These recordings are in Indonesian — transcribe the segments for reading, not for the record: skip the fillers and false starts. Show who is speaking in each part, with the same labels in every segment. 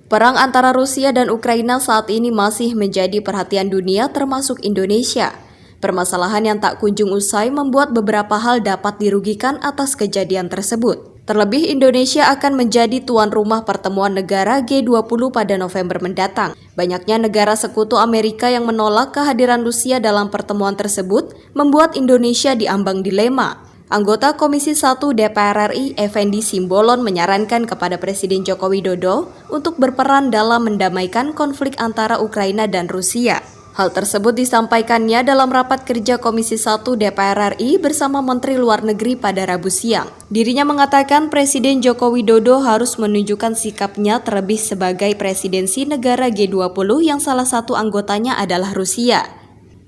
Speaker 1: Perang antara Rusia dan Ukraina saat ini masih menjadi perhatian dunia termasuk Indonesia. Permasalahan yang tak kunjung usai membuat beberapa hal dapat dirugikan atas kejadian tersebut. Terlebih Indonesia akan menjadi tuan rumah pertemuan negara G20 pada November mendatang. Banyaknya negara sekutu Amerika yang menolak kehadiran Rusia dalam pertemuan tersebut membuat Indonesia diambang dilema. Anggota Komisi 1 DPR RI Effendi Simbolon menyarankan kepada Presiden Joko Widodo untuk berperan dalam mendamaikan konflik antara Ukraina dan Rusia. Hal tersebut disampaikannya dalam rapat kerja Komisi 1 DPR RI bersama Menteri Luar Negeri pada Rabu siang. Dirinya mengatakan Presiden Joko Widodo harus menunjukkan sikapnya terlebih sebagai presidensi negara G20 yang salah satu anggotanya adalah Rusia.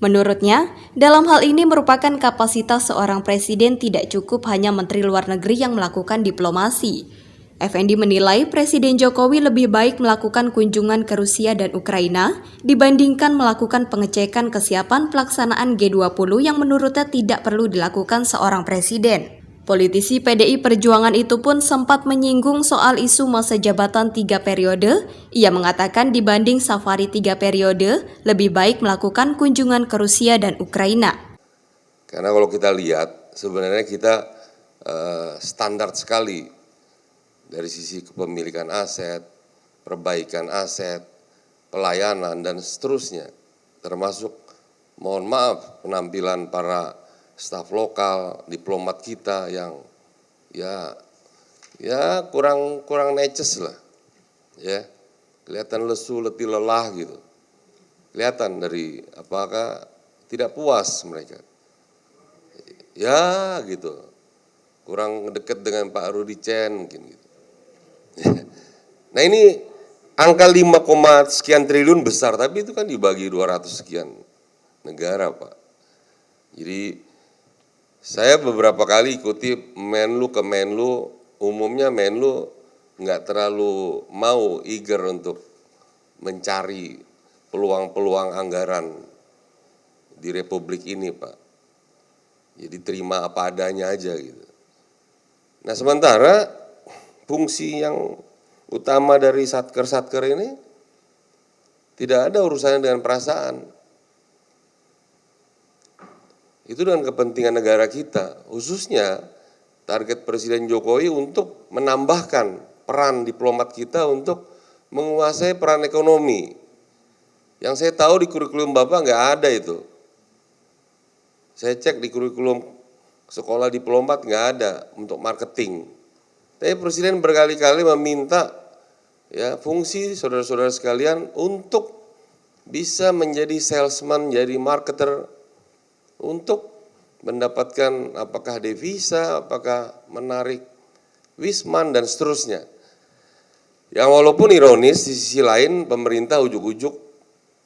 Speaker 1: Menurutnya, dalam hal ini merupakan kapasitas seorang presiden tidak cukup hanya Menteri Luar Negeri yang melakukan diplomasi. Effendi menilai Presiden Jokowi lebih baik melakukan kunjungan ke Rusia dan Ukraina dibandingkan melakukan pengecekan kesiapan pelaksanaan G20 yang menurutnya tidak perlu dilakukan seorang presiden. Politisi PDI Perjuangan itu pun sempat menyinggung soal isu masa jabatan 3 periode. Ia mengatakan dibanding safari 3 periode, lebih baik melakukan kunjungan ke Rusia dan Ukraina.
Speaker 2: Karena kalau kita lihat, sebenarnya kita standar sekali dari sisi kepemilikan aset, perbaikan aset, pelayanan, dan seterusnya. Termasuk, mohon maaf, penampilan para staf lokal, diplomat kita yang ya kurang neces lah, ya kelihatan lesu, letih, lelah gitu, kelihatan dari apakah tidak puas mereka, ya gitu, kurang dekat dengan Pak Rudi Chen mungkin gitu. Nah ini angka 5, sekian triliun besar, tapi itu kan dibagi 200 sekian negara Pak, jadi saya beberapa kali ikuti Menlu ke Menlu, umumnya Menlu nggak terlalu mau eager untuk mencari peluang-peluang anggaran di Republik ini Pak. Jadi terima apa adanya aja gitu. Nah sementara fungsi yang utama dari satker-satker ini tidak ada urusannya dengan perasaan. Itu dengan kepentingan negara kita, khususnya target Presiden Jokowi untuk menambahkan peran diplomat kita untuk menguasai peran ekonomi. Yang saya tahu di kurikulum Bapak nggak ada itu. Saya cek di kurikulum sekolah diplomat nggak ada untuk marketing. Tapi Presiden berkali-kali meminta ya fungsi saudara-saudara sekalian untuk bisa menjadi salesman, jadi marketer, untuk mendapatkan apakah devisa, apakah menarik wisman, dan seterusnya. Yang walaupun ironis, di sisi lain pemerintah ujuk-ujuk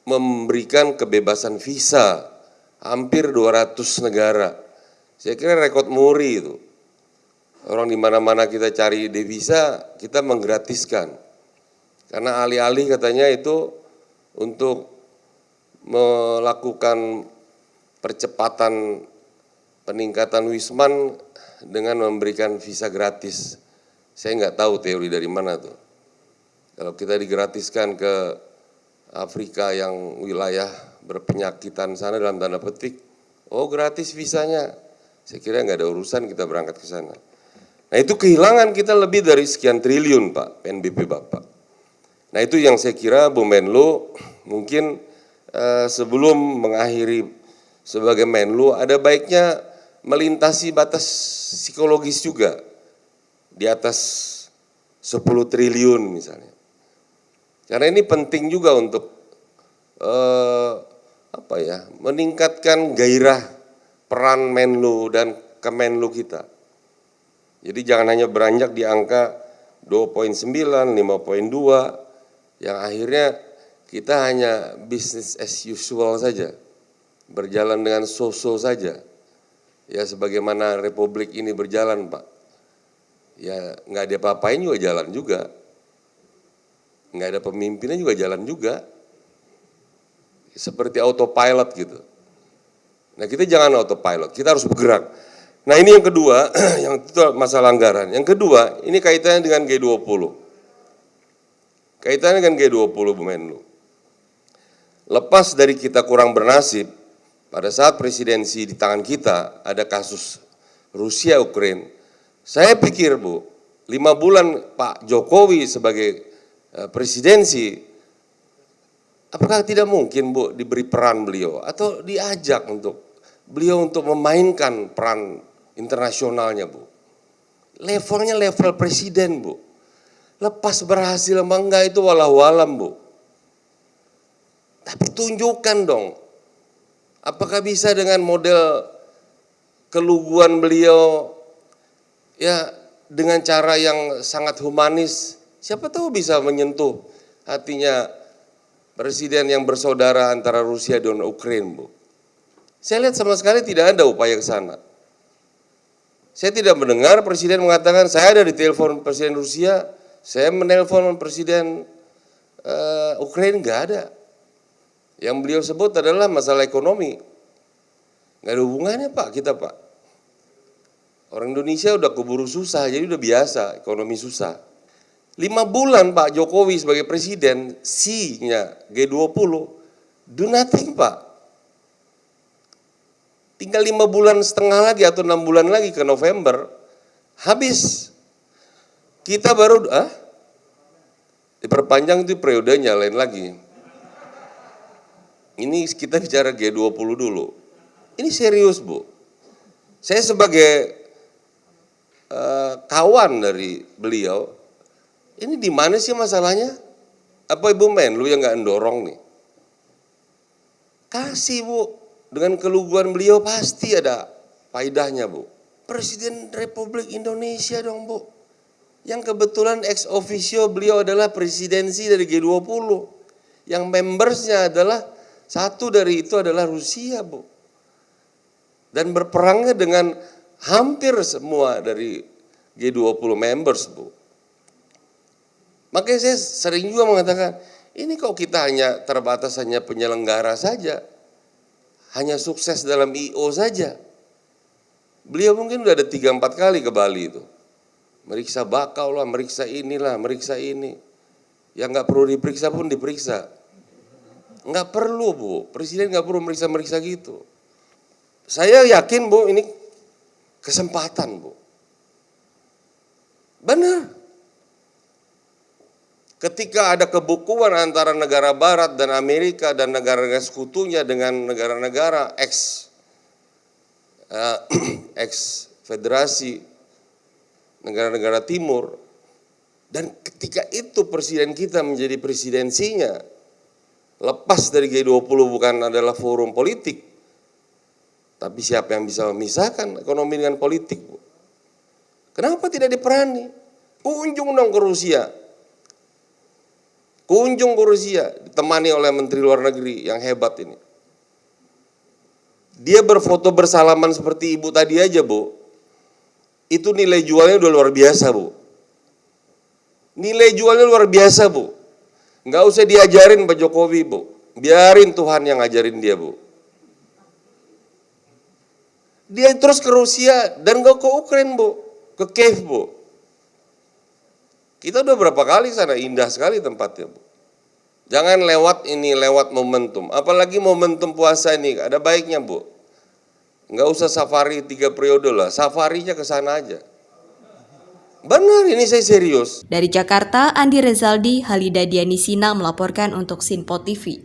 Speaker 2: memberikan kebebasan visa hampir 200 negara. Saya kira rekod muri itu. Orang di mana-mana kita cari devisa, kita menggratiskan. Karena alih-alih katanya itu untuk melakukan percepatan peningkatan wisman dengan memberikan visa gratis. Saya nggak tahu teori dari mana tuh. Kalau kita digratiskan ke Afrika yang wilayah berpenyakitan sana dalam tanda petik, oh gratis visanya. Saya kira nggak ada urusan kita berangkat ke sana. Nah itu kehilangan kita lebih dari sekian triliun Pak, PNBP Bapak. Nah itu yang saya kira Bu Menlu mungkin sebelum mengakhiri sebagai Menlu ada baiknya melintasi batas psikologis juga di atas 10 triliun misalnya. Karena ini penting juga untuk meningkatkan gairah peran Menlu dan Kemenlu kita. Jadi jangan hanya beranjak di angka 2,9, 5,2 yang akhirnya kita hanya business as usual saja. Berjalan dengan so-so saja, ya sebagaimana Republik ini berjalan Pak, ya nggak ada apa-apain juga jalan juga, nggak ada pemimpinnya juga jalan juga, seperti autopilot gitu. Nah kita jangan autopilot, kita harus bergerak. Nah ini yang kedua, yang itu masalah anggaran. Yang kedua, ini kaitannya dengan G20. Kaitannya dengan G20, Bu Menlu. Lepas dari kita kurang bernasib, pada saat presidensi di tangan kita ada kasus Rusia Ukraina. Saya pikir, Bu, 5 bulan Pak Jokowi sebagai presidensi, apakah tidak mungkin, Bu, diberi peran beliau atau diajak untuk beliau untuk memainkan peran internasionalnya, Bu. Levelnya level presiden, Bu. Lepas berhasil apa enggak itu walau-alam, Bu. Tapi tunjukkan dong, apakah bisa dengan model keluguan beliau, ya dengan cara yang sangat humanis, siapa tahu bisa menyentuh hatinya presiden yang bersaudara antara Rusia dan Ukraina, Bu. Saya lihat sama sekali tidak ada upaya ke sana. Saya tidak mendengar presiden mengatakan, saya ada di telepon presiden Rusia, saya menelpon presiden Ukraina, nggak ada. Yang beliau sebut adalah masalah ekonomi. Nggak ada hubungannya, Pak, kita, Pak. Orang Indonesia udah keburu susah, jadi udah biasa ekonomi susah. 5 bulan Pak Jokowi sebagai presiden, C-nya G20, do nothing, Pak. Tinggal 5 bulan setengah lagi atau 6 bulan lagi ke November, habis. Kita baru, diperpanjang itu periodenya lain lagi. Ini kita bicara G20 dulu. Ini serius, Bu. Saya sebagai kawan dari beliau, ini di mana sih masalahnya? Apa Ibu Menlu yang nggak mendorong nih? Kasih, Bu. Dengan keluguan beliau pasti ada faedahnya, Bu. Presiden Republik Indonesia dong, Bu. Yang kebetulan ex officio beliau adalah presidensi dari G20. Yang membersnya adalah, satu dari itu adalah Rusia, Bu. Dan berperangnya dengan hampir semua dari G20 members, Bu. Makanya saya sering juga mengatakan, ini kok kita hanya terbatas hanya penyelenggara saja. Hanya sukses dalam I.O. saja. Beliau mungkin udah ada 3-4 kali ke Bali itu. Meriksa bakau lah, meriksa inilah, meriksa ini. Yang nggak perlu diperiksa pun diperiksa. Nggak perlu, Bu. Presiden nggak perlu meriksa-meriksa gitu. Saya yakin, Bu, ini kesempatan, Bu. Benar. Ketika ada kebukuan antara negara barat dan Amerika dan negara-negara sekutunya dengan negara-negara ex federasi negara-negara timur, dan ketika itu presiden kita menjadi presidensinya, lepas dari G20 bukan adalah forum politik, tapi siapa yang bisa memisahkan ekonomi dengan politik, Bu? Kenapa tidak diperani? Kunjung dong ke Rusia. Kunjung ke Rusia, ditemani oleh Menteri Luar Negeri yang hebat ini. Dia berfoto bersalaman seperti Ibu tadi aja, Bu. Itu nilai jualnya udah luar biasa, Bu. Nilai jualnya luar biasa, Bu. Nggak usah diajarin Pak Jokowi, Bu. Biarin Tuhan yang ngajarin dia, Bu. Dia terus ke Rusia dan ke Ukraina, Bu. Ke Kiev, Bu. Kita udah berapa kali sana, indah sekali tempatnya, Bu. Jangan lewat momentum. Apalagi momentum puasa ini, ada baiknya, Bu. Nggak usah safari 3 periode lah, safarinya ke sana aja. Benar, ini saya serius.
Speaker 1: Dari Jakarta, Andi Rezaldi, Halida Dianisina melaporkan untuk Sinpo TV.